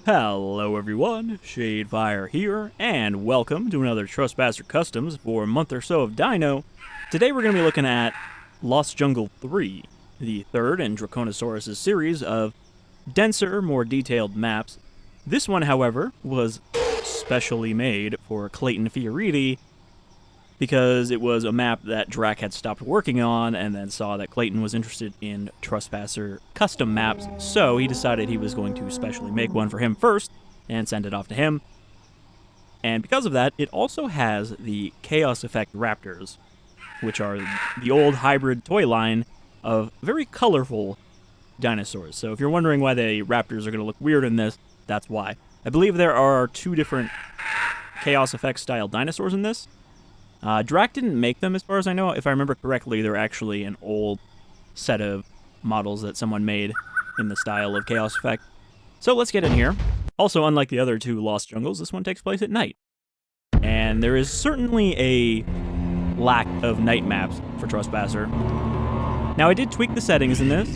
Hello everyone, Shadefyre here, and welcome to another Trespasser Customs for a month or so of Dino. Today we're going to be looking at Lost Jungle 3, the third in Draconosaurus' series of denser, more detailed maps. This one, however, was specially made for Clayton Fioriti because it was a map that Drac had stopped working on and then saw that Clayton was interested in Trespasser custom maps, so he decided he was going to specially make one for him first and send it off to him. And because of that, it also has the Chaos Effect Raptors, which are the old hybrid toy line of very colorful dinosaurs. So if you're wondering why the Raptors are going to look weird in this, that's why. I believe there are two different Chaos Effect style dinosaurs in this. Drac didn't make them, as far as I know. If I remember correctly, they're actually an old set of models that someone made in the style of Chaos Effect. So let's get in here. Also, unlike the other two Lost Jungles, this one takes place at night. And there is certainly a lack of night maps for Trespasser. Now, I did tweak the settings in this,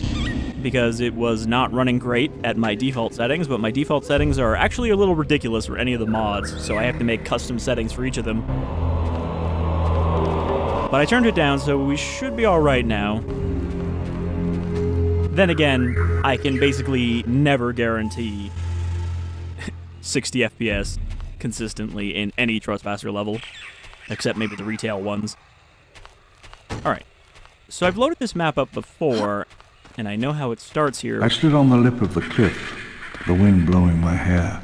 because it was not running great at my default settings, but my default settings are actually a little ridiculous for any of the mods, so I have to make custom settings for each of them. But I turned it down, so we should be alright now. Then again, I can basically never guarantee 60 FPS consistently in any Trespasser level, except maybe the retail ones. Alright, so I've loaded this map up before, and I know how it starts here. I stood on the lip of the cliff, the wind blowing my hair.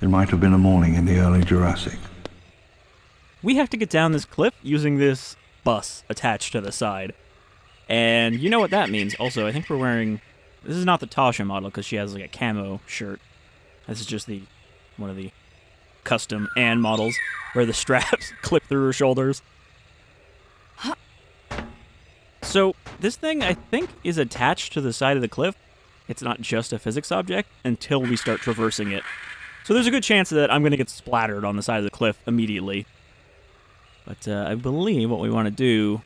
It might have been a morning in the early Jurassic. We have to get down this cliff using this bus attached to the side. And you know what that means. Also, I think we're wearing... This is not the Tasha model, because she has like a camo shirt. This is just one of the custom Anne models, where the straps clip through her shoulders. So, this thing, I think, is attached to the side of the cliff. It's not just a physics object until we start traversing it. So there's a good chance that I'm going to get splattered on the side of the cliff immediately. But I believe what we want to do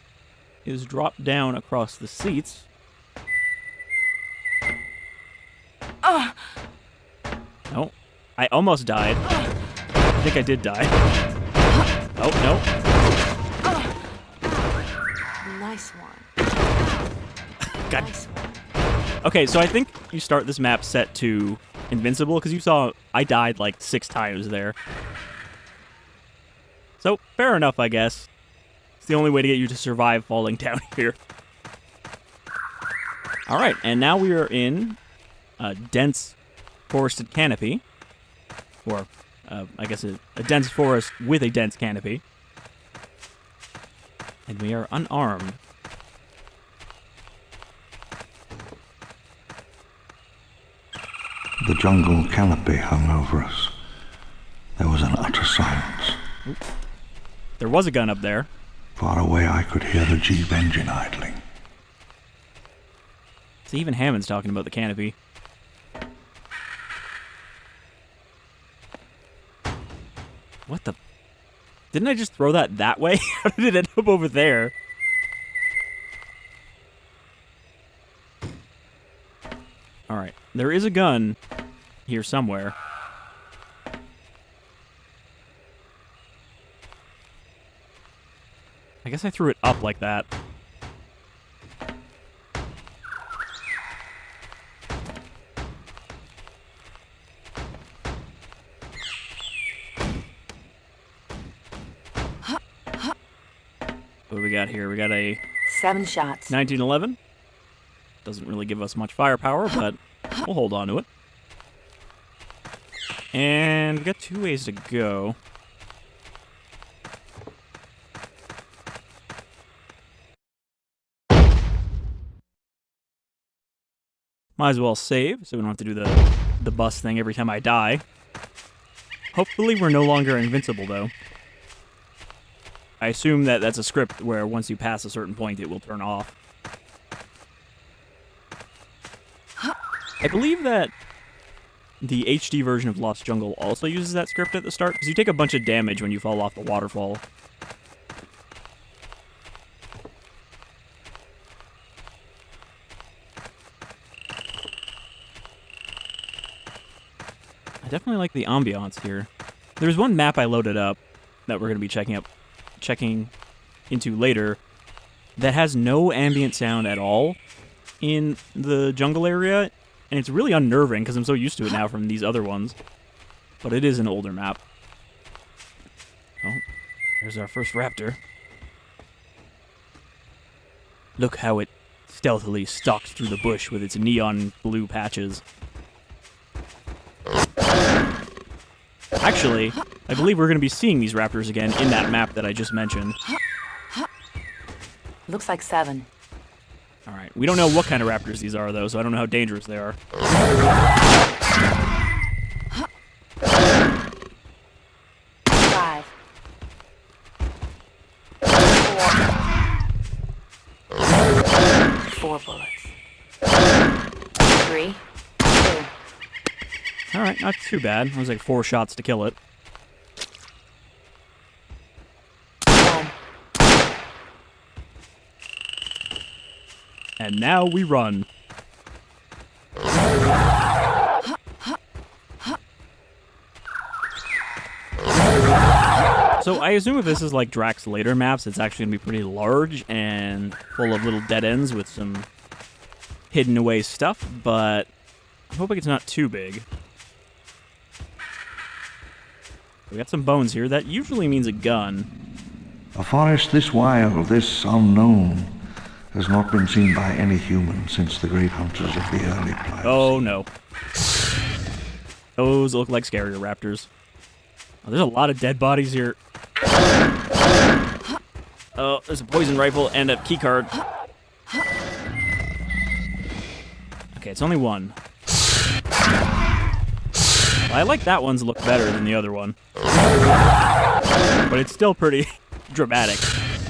is drop down across the seats. No, I almost died. I think I did die. Oh, no. Nice one. God. Nice one. Okay, so I think you start this map set to invincible, because you saw I died like 6 times there. So, fair enough, I guess. It's the only way to get you to survive falling down here. Alright, and now we are in a dense forested canopy. Or, I guess a dense forest with a dense canopy. And we are unarmed. The jungle canopy hung over us. There was an utter silence. Oop. There was a gun up there. Far away I could hear the Jeep engine idling. See, even Hammond's talking about the canopy. What the... Didn't I just throw that way? How did it end up over there? Alright, there is a gun here somewhere. I guess I threw it up like that. What do we got here? We got a 7 shots. 1911. Doesn't really give us much firepower, but we'll hold on to it. And we got 2 ways to go. Might as well save, so we don't have to do the bus thing every time I die. Hopefully we're no longer invincible, though. I assume that that's a script where once you pass a certain point, it will turn off. I believe that the HD version of Lost Jungle also uses that script at the start, because you take a bunch of damage when you fall off the waterfall. definitely like the ambiance here. There's one map I loaded up that we're going to be checking into later that has no ambient sound at all in the jungle area, and it's really unnerving because I'm so used to it now from these other ones. But it is an older map. Oh, there's our first raptor. Look how it stealthily stalks through the bush with its neon blue patches. Actually, I believe we're going to be seeing these raptors again in that map that I just mentioned. Looks like 7. Alright, we don't know what kind of raptors these are, though, so I don't know how dangerous they are. 5. 4 bullets. 3. 2. Alright, not too bad. It was like 4 shots to kill it. 1. And now we run. So I assume if this is like Drax later maps, it's actually going to be pretty large and full of little dead ends with some hidden away stuff, but I'm hoping it's not too big. We got some bones here. That usually means a gun. A forest this wild, this unknown, has not been seen by any human since the great hunters of the early Pleistocene. Oh no. Those look like scarier raptors. Oh, there's a lot of dead bodies here. Oh, there's a poison rifle and a keycard. Okay, it's only one. Well, I like that one's look better than the other one. But it's still pretty dramatic.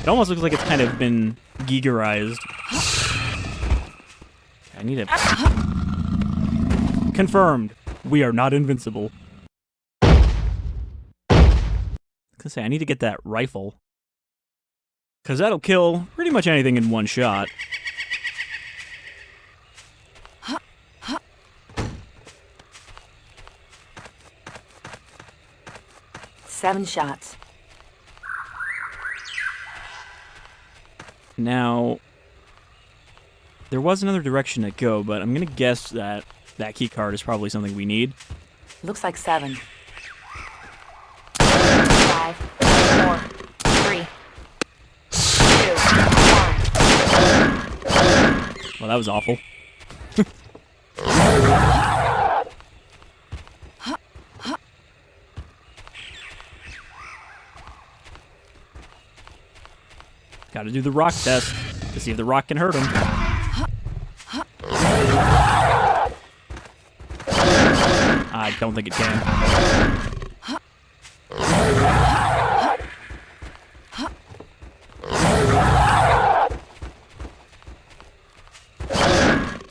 It almost looks like it's kind of been Gigerized. I need it. Confirmed. We are not invincible. I was gonna say, I need to get that rifle. Because that'll kill pretty much anything in one shot. Seven shots. Now, there was another direction to go, but I'm going to guess that that key card is probably something we need. Looks like 7. 5, 4, 3, 2, 1. Well, that was awful. Gotta do the rock test to see if the rock can hurt him. I don't think it can.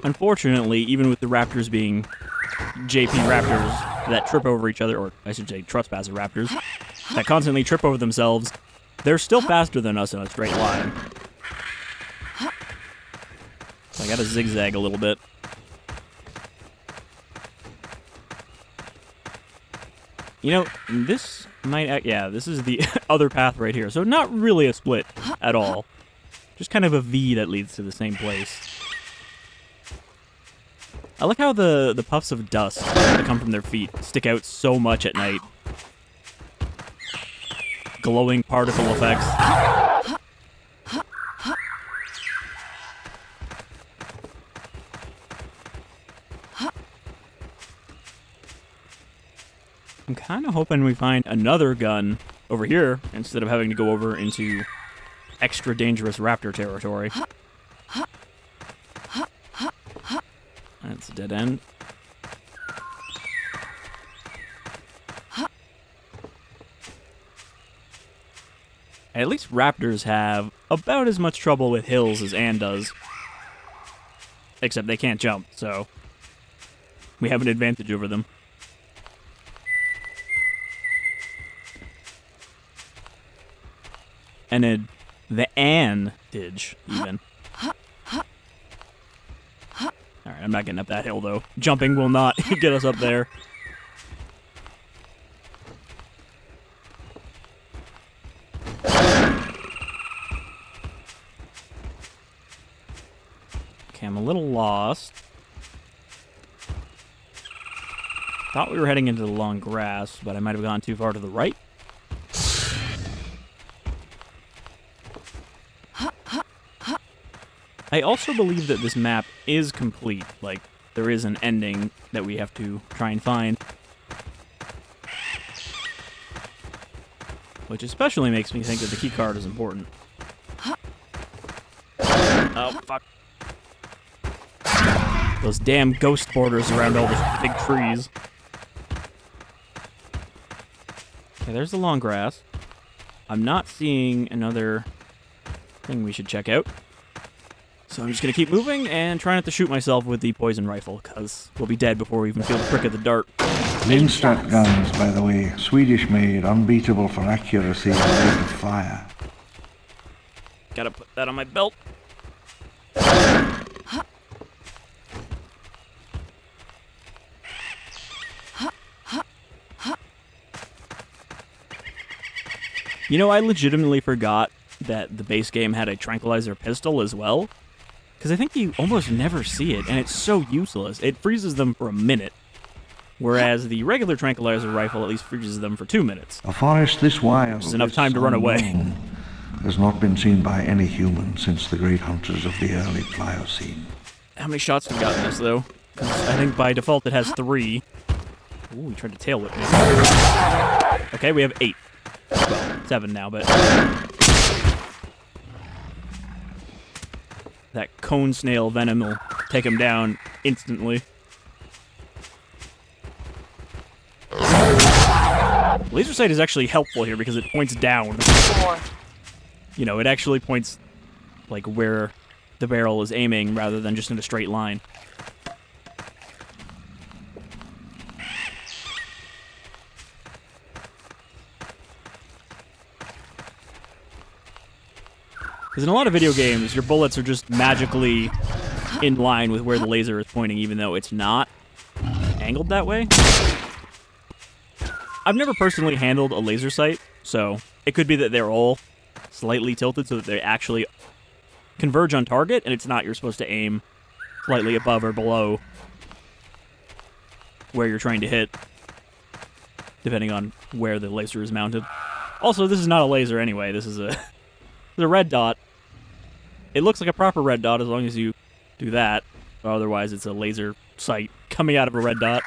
Unfortunately, even with the raptors being JP raptors that trip over each other, or I should say Trespasser raptors, that constantly trip over themselves, they're still faster than us in a straight line. So I gotta zigzag a little bit. You know, this might... yeah, this is the other path right here. So not really a split at all. Just kind of a V that leads to the same place. I like how the puffs of dust that come from their feet stick out so much at night. Glowing particle effects. I'm kind of hoping we find another gun over here instead of having to go over into extra dangerous raptor territory. That's a dead end. At least raptors have about as much trouble with hills as Anne does. Except they can't jump, so we have an advantage over them. And the advantage, even. Alright, I'm not getting up that hill, though. Jumping will not get us up there. a little lost. Thought we were heading into the long grass, but I might have gone too far to the right. I also believe that this map is complete. Like, there is an ending that we have to try and find. Which especially makes me think that the keycard is important. Oh, fuck. Those damn ghost borders around all those big trees. Okay, there's the long grass. I'm not seeing another thing we should check out. So I'm just going to keep moving and try not to shoot myself with the poison rifle, because we'll be dead before we even feel the prick of the dart. Lindstad guns, by the way, Swedish-made, unbeatable for accuracy and rate of fire. Gotta put that on my belt. You know, I legitimately forgot that the base game had a tranquilizer pistol as well. Because I think you almost never see it, and it's so useless. It freezes them for a minute. Whereas the regular tranquilizer rifle at least freezes them for 2 minutes. A forest this wild, There's enough time to run away. Has not been seen by any human since the great hunters of the early Pliocene. How many shots have we got in this, though? 'Cause I think by default it has 3. Ooh, he tried to tail whip me. Okay, we have 8. Well, 7 now, but... That cone snail venom will take him down instantly. Laser sight is actually helpful here because it points down. 4. You know, it actually points like where the barrel is aiming rather than just in a straight line. Because in a lot of video games, your bullets are just magically in line with where the laser is pointing, even though it's not angled that way. I've never personally handled a laser sight, so it could be that they're all slightly tilted so that they actually converge on target, and it's not you're supposed to aim slightly above or below where you're trying to hit, depending on where the laser is mounted. Also, this is not a laser anyway. This is a red dot. It looks like a proper red dot as long as you do that. Otherwise, it's a laser sight coming out of a red dot.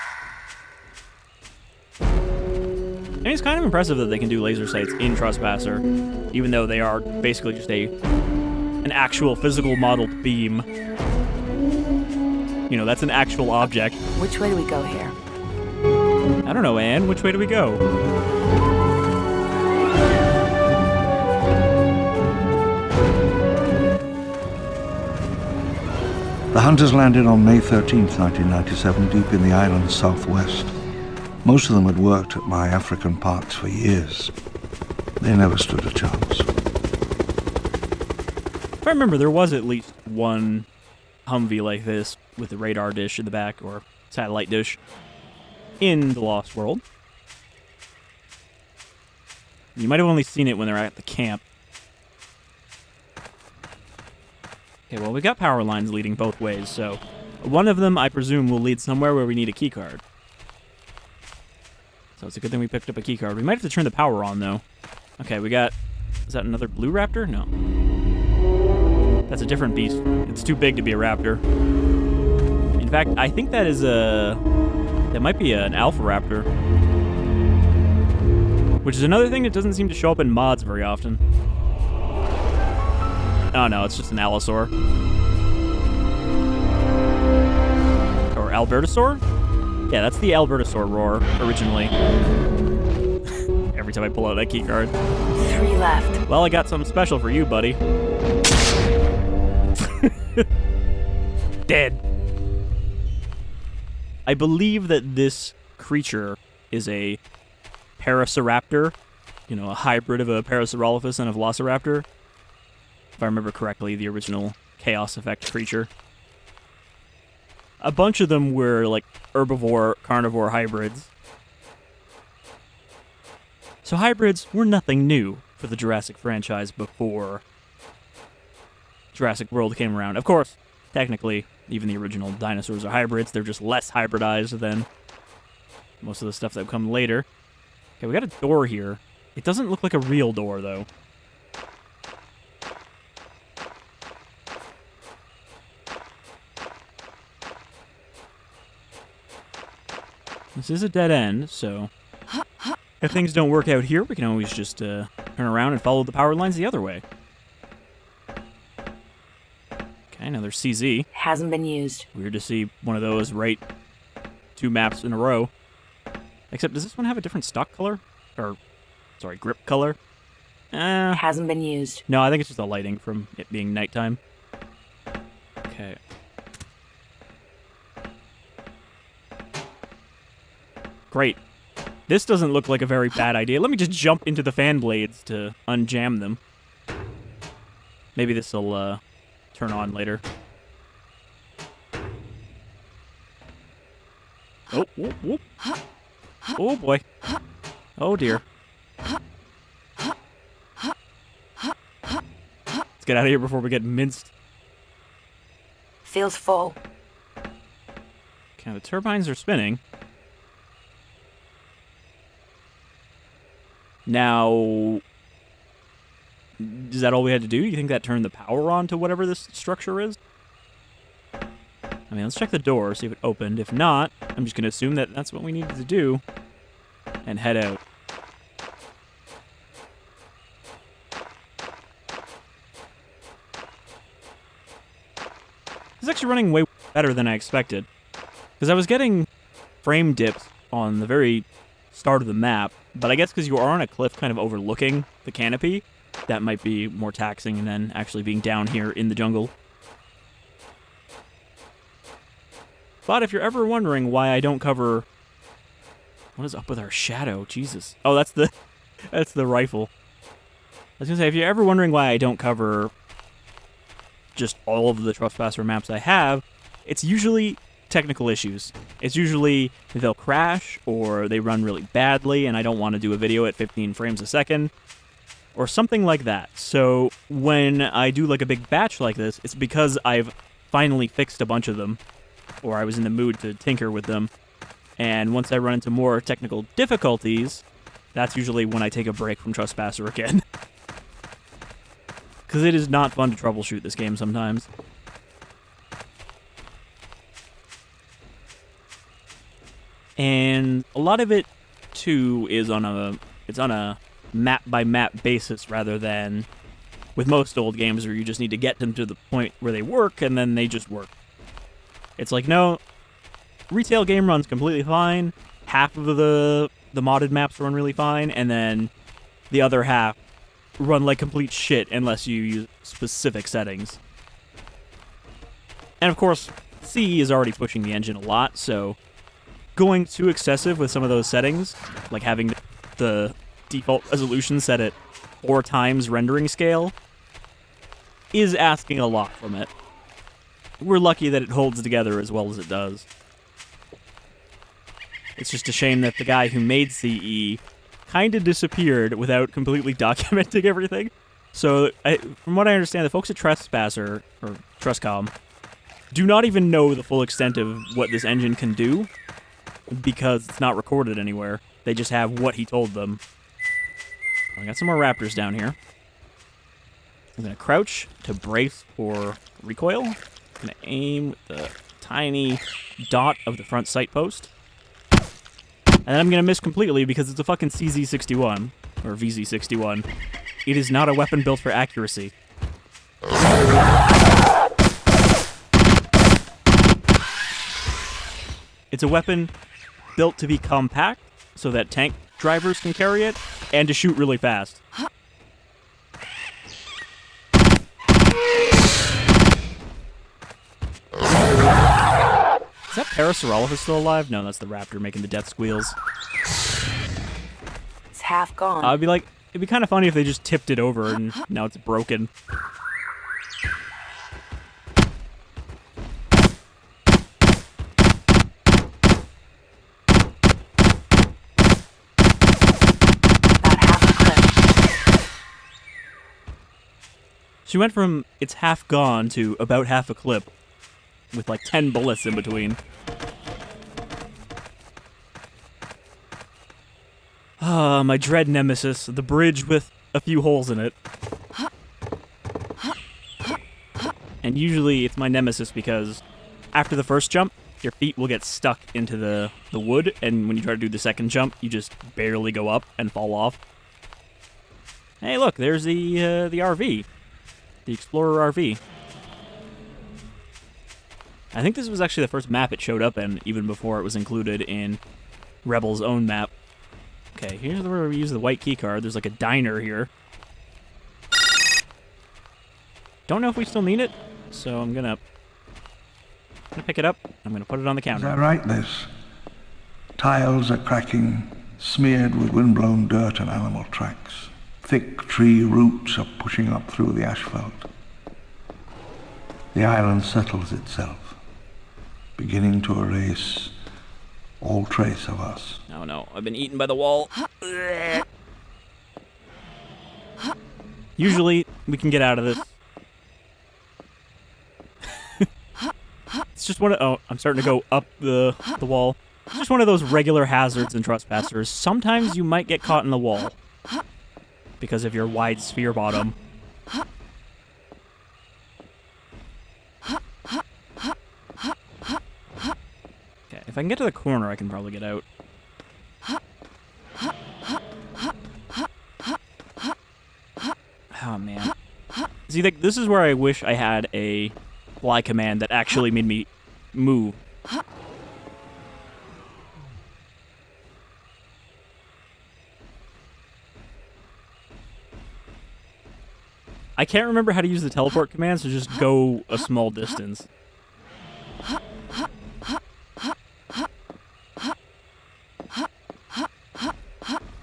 And it's kind of impressive that they can do laser sights in Trespasser, even though they are basically just an actual physical modeled beam. You know, that's an actual object. Which way do we go here? I don't know, Anne. Which way do we go? The hunters landed on May 13th, 1997, deep in the island's southwest. Most of them had worked at my African parks for years. They never stood a chance. If I remember, there was at least one Humvee like this with a radar dish in the back, or satellite dish, in the Lost World. You might have only seen it when they're at the camp. Okay, well, we got power lines leading both ways, so one of them, I presume, will lead somewhere where we need a keycard. So it's a good thing we picked up a keycard. We might have to turn the power on, though. Okay, we got... Is that another blue raptor? No. That's a different beast. It's too big to be a raptor. In fact, I think that is a... That might be an alpha raptor. Which is another thing that doesn't seem to show up in mods very often. Oh no, it's just an allosaur. Or Albertosaur? Yeah, that's the Albertosaur roar, originally. Every time I pull out that keycard. 3 left. Well, I got something special for you, buddy. Dead. I believe that this creature is a Parasauraptor. You know, a hybrid of a Parasaurolophus and a Velociraptor. If I remember correctly, the original Chaos Effect creature. A bunch of them were, like, herbivore, carnivore hybrids. So hybrids were nothing new for the Jurassic franchise before Jurassic World came around. Of course, technically, Even the original dinosaurs are hybrids. They're just less hybridized than most of the stuff that would come later. Okay, we got a door here. It doesn't look like a real door, though. This is a dead end, so if things don't work out here, we can always just turn around and follow the power lines the other way. Okay, another CZ. Hasn't been used. Weird to see one of those right 2 maps in a row. Except, does this one have a different stock color? Or, sorry, grip color? Hasn't been used. No, I think it's just the lighting from it being nighttime. Okay. Great. This doesn't look like a very bad idea. Let me just jump into the fan blades to unjam them. Maybe this will turn on later. Oh, whoop, whoop. Oh boy. Oh dear. Let's get out of here before we get minced. Feels full. Okay, the turbines are spinning. Now, is that all we had to do? You think that turned the power on to whatever this structure is? I mean, let's check the door, see if it opened. If not, I'm just going to assume that that's what we needed to do and head out. This is actually running way better than I expected, because I was getting frame dips on the very start of the map, but I guess because you are on a cliff kind of overlooking the canopy, that might be more taxing than actually being down here in the jungle. But if you're ever wondering why I don't cover... What is up with our shadow? Jesus. Oh, that's the rifle. I was going to say, if you're ever wondering why I don't cover just all of the Trespasser maps I have, it's usually technical issues. It's usually they'll crash or they run really badly and I don't want to do a video at 15 frames a second or something like that. So when I do like a big batch like this, it's because I've finally fixed a bunch of them or I was in the mood to tinker with them. And once I run into more technical difficulties, that's usually when I take a break from Trespasser again. Because it is not fun to troubleshoot this game sometimes. And a lot of it, too, is on a map-by-map basis rather than with most old games where you just need to get them to the point where they work and then they just work. It's like, no, retail game runs completely fine, half of the modded maps run really fine, and then the other half run like complete shit unless you use specific settings. And of course, C is already pushing the engine a lot, so going too excessive with some of those settings, like having the default resolution set at 4 times rendering scale, is asking a lot from it. We're lucky that it holds together as well as it does. It's just a shame that the guy who made CE kind of disappeared without completely documenting everything. So, from what I understand, the folks at Trespasser, or Trescom, do not even know the full extent of what this engine can do, because it's not recorded anywhere. They just have what he told them. I got some more raptors down here. I'm going to crouch to brace for recoil. I'm going to aim with the tiny dot of the front sight post. And then I'm going to miss completely because it's a fucking CZ61, or VZ61. It is not a weapon built for accuracy. It's a weapon built to be compact so that tank drivers can carry it and to shoot really fast. Is that Parasaurolophus still alive? No, that's the raptor making the death squeals. It's half gone. I'd be like, it'd be kind of funny if they just tipped it over and now it's broken. She went from it's half gone to about half a clip with like 10 bullets in between. Ah, my dread nemesis, the bridge with a few holes in it. And usually it's my nemesis because after the first jump, your feet will get stuck into the wood, and when you try to do the second jump, you just barely go up and fall off. Hey, look, there's the RV. The Explorer RV. I think this was actually the first map it showed up in, even before it was included in Rebel's own map. Okay, here's where we use the white keycard. There's like a diner here. Don't know if we still need it, so I'm gonna pick it up. I'm gonna put it on the counter. Is that right, this? Tiles are cracking, smeared with windblown dirt and animal tracks. Thick tree roots are pushing up through the asphalt. The island settles itself, beginning to erase all trace of us. Oh no, I've been eaten by the wall. Usually, we can get out of this. It's just one of... Oh, I'm starting to go up the wall. It's just one of those regular hazards in Trespassers. Sometimes you might get caught in the wall because of your wide sphere bottom. Okay, if I can get to the corner, I can probably get out. Oh, man. See, this is where I wish I had a fly command that actually made me move. I can't remember how to use the teleport command, so just go a small distance.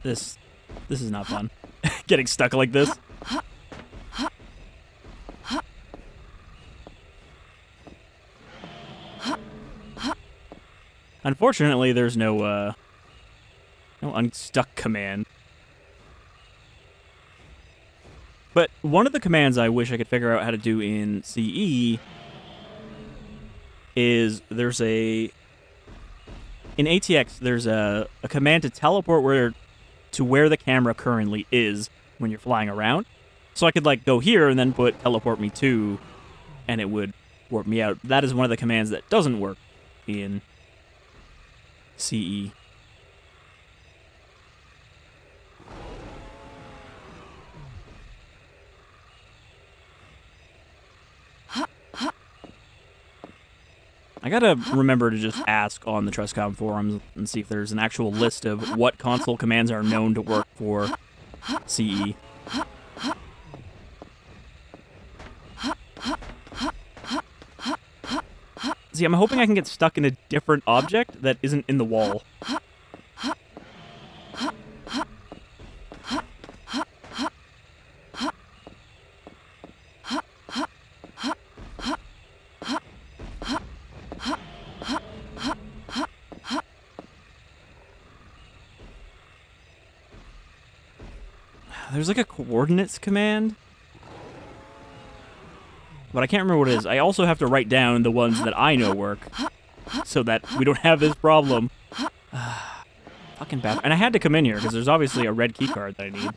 This is not fun. Getting stuck like this. Unfortunately, there's no unstuck command. But one of the commands I wish I could figure out how to do in CE is in ATX, there's a command to teleport to where the camera currently is when you're flying around. So I could like go here and then put teleport me to, and it would warp me out. That is one of the commands that doesn't work in CE. I gotta remember to just ask on the Truscom forums and see if there's an actual list of what console commands are known to work for CE. See, I'm hoping I can get stuck in a different object that isn't in the wall. There's like a coordinates command, but I can't remember what it is. I also have to write down the ones that I know work, so that we don't have this problem. Fucking bad. And I had to come in here, because there's obviously a red keycard that I need.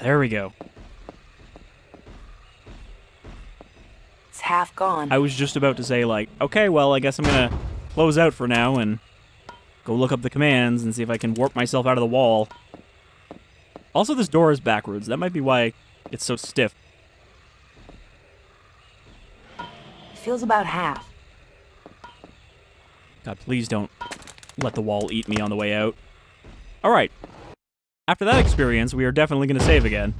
There we go. It's half gone. I was just about to say, like, okay, well, I guess I'm gonna close out for now and go look up the commands and see if I can warp myself out of the wall. Also, this door is backwards. That might be why it's so stiff. It feels about half. God, please don't let the wall eat me on the way out. Alright. After that experience, we are definitely going to save again.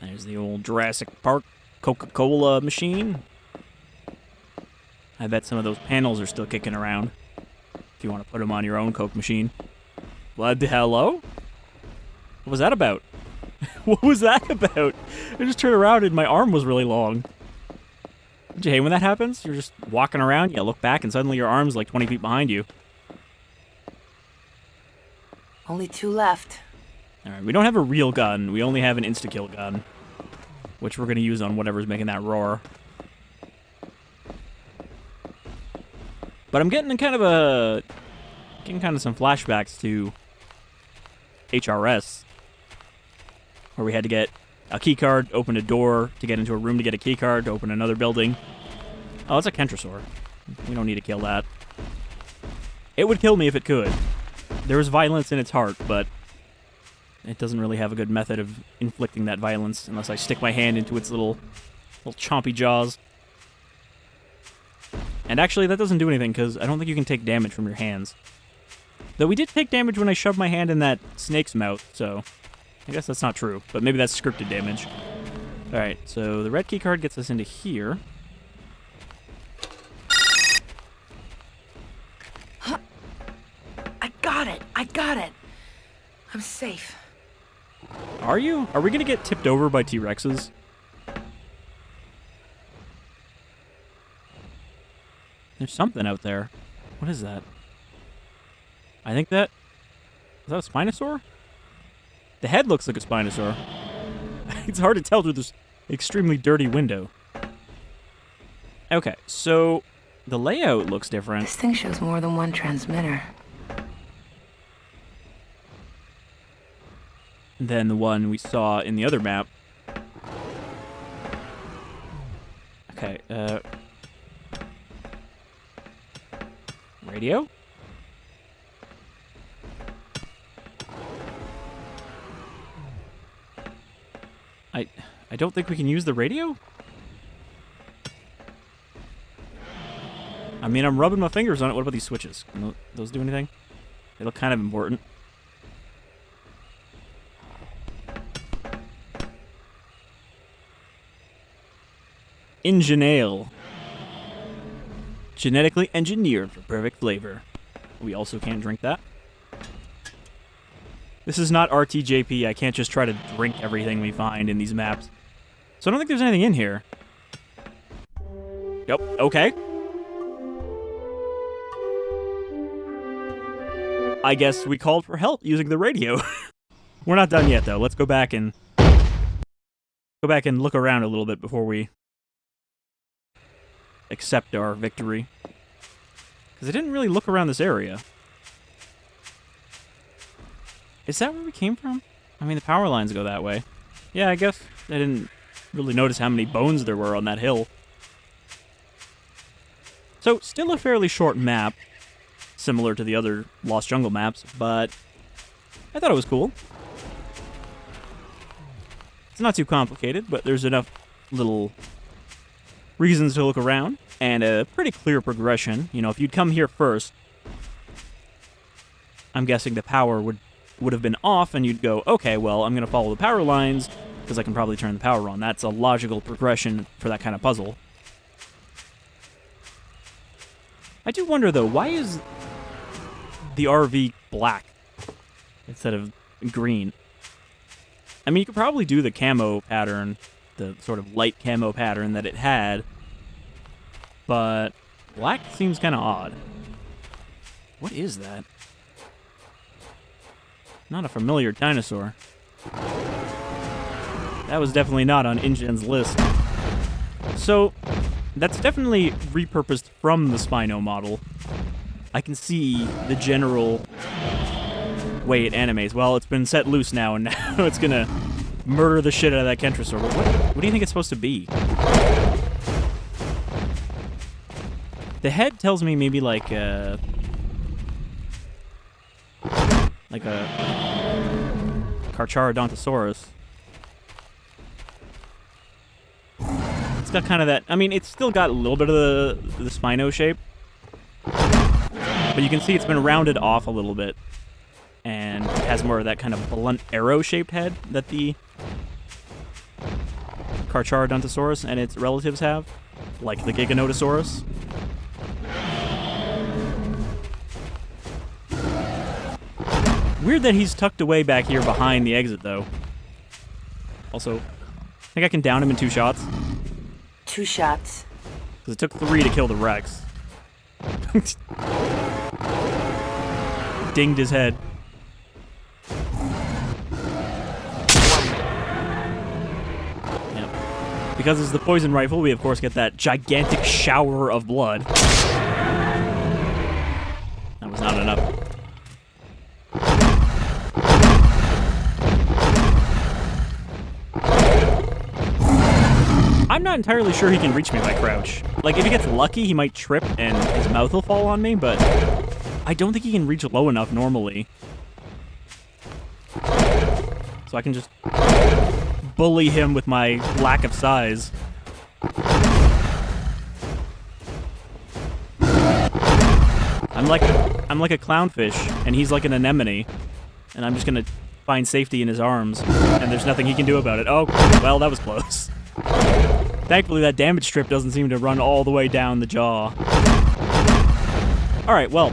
There's the old Jurassic Park Coca-Cola machine. I bet some of those panels are still kicking around. If you want to put them on your own Coke machine. What the hello? What was that about? What was that about? I just turned around and my arm was really long. Don't you hate when that happens? You're just walking around, you look back, and suddenly your arm's like 20 feet behind you. Only 2 left. Alright, we don't have a real gun. We only have an insta-kill gun, which we're going to use on whatever's making that roar. But I'm getting kind of some flashbacks to HRS, where we had to get a keycard, open a door to get into a room to get a keycard, to open another building. Oh, it's a Kentrosaur. We don't need to kill that. It would kill me if it could. There is violence in its heart, but it doesn't really have a good method of inflicting that violence unless I stick my hand into its little chompy jaws. And actually, that doesn't do anything, because I don't think you can take damage from your hands. Though we did take damage when I shoved my hand in that snake's mouth, so I guess that's not true, but maybe that's scripted damage. Alright, so the red keycard gets us into here. I got it! I'm safe. Are you? Are we gonna get tipped over by T-Rexes? There's something out there. What is that? I think that... Is that a Spinosaur? The head looks like a Spinosaur. It's hard to tell through this extremely dirty window. Okay, so the layout looks different. This thing shows more than one transmitter. Than the one we saw in the other map. Okay, radio? I don't think we can use the radio? I mean, I'm rubbing my fingers on it. What about these switches? Can those do anything? They look kind of important. Ingenale. Genetically engineered for perfect flavor. We also can't drink that. This is not RTJP. I can't just try to drink everything we find in these maps. So I don't think there's anything in here. Yep, okay. I guess we called for help using the radio. We're not done yet, though. Let's go back and look around a little bit before we accept our victory. Because I didn't really look around this area. Is that where we came from? I mean, the power lines go that way. Yeah, I guess I didn't really notice how many bones there were on that hill. So, still a fairly short map, similar to the other Lost Jungle maps, but I thought it was cool. It's not too complicated, but there's enough little reasons to look around, and a pretty clear progression. You know, if you'd come here first, I'm guessing the power would have been off, and you'd go, okay, well, I'm going to follow the power lines, because I can probably turn the power on. That's a logical progression for that kind of puzzle. I do wonder, though, why is the RV black instead of green? I mean, you could probably do the camo pattern, the sort of light camo pattern that it had, but black seems kind of odd. What is that? Not a familiar dinosaur. That was definitely not on InGen's list. So, that's definitely repurposed from the Spino model. I can see the general way it animates. Well, it's been set loose now, and now it's gonna murder the shit out of that Kentrosaur. But what do you think it's supposed to be? The head tells me maybe like a Carcharodontosaurus. It's got kind of that... I mean, it's still got a little bit of the Spino shape. But you can see it's been rounded off a little bit. And it has more of that kind of blunt arrow-shaped head that the Carcharodontosaurus and its relatives have. Like the Giganotosaurus. Weird that he's tucked away back here behind the exit, though. Also, I think I can down him in 2 shots. 2 shots. Because it took 3 to kill the Rex. Dinged his head. Yep. Because it's the poison rifle, we of course get that gigantic shower of blood. That was not enough. I'm not entirely sure he can reach me if I crouch. Like, if he gets lucky, he might trip and his mouth will fall on me, but I don't think he can reach low enough normally. So I can just bully him with my lack of size. I'm like a clownfish, and he's like an anemone, and I'm just gonna find safety in his arms, and there's nothing he can do about it. Oh, well, that was close. Thankfully, that damage strip doesn't seem to run all the way down the jaw. Alright, well,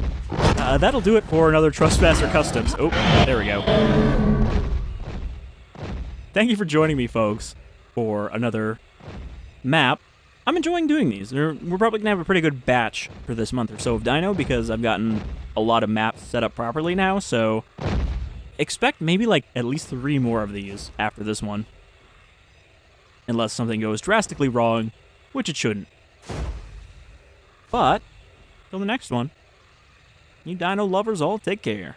that'll do it for another Trespasser Customs. Oh, there we go. Thank you for joining me, folks, for another map. I'm enjoying doing these. We're probably going to have a pretty good batch for this month or so of Dino, because I've gotten a lot of maps set up properly now, so expect maybe like at least 3 more of these after this one. Unless something goes drastically wrong, which it shouldn't. But, till the next one, you dino lovers all take care.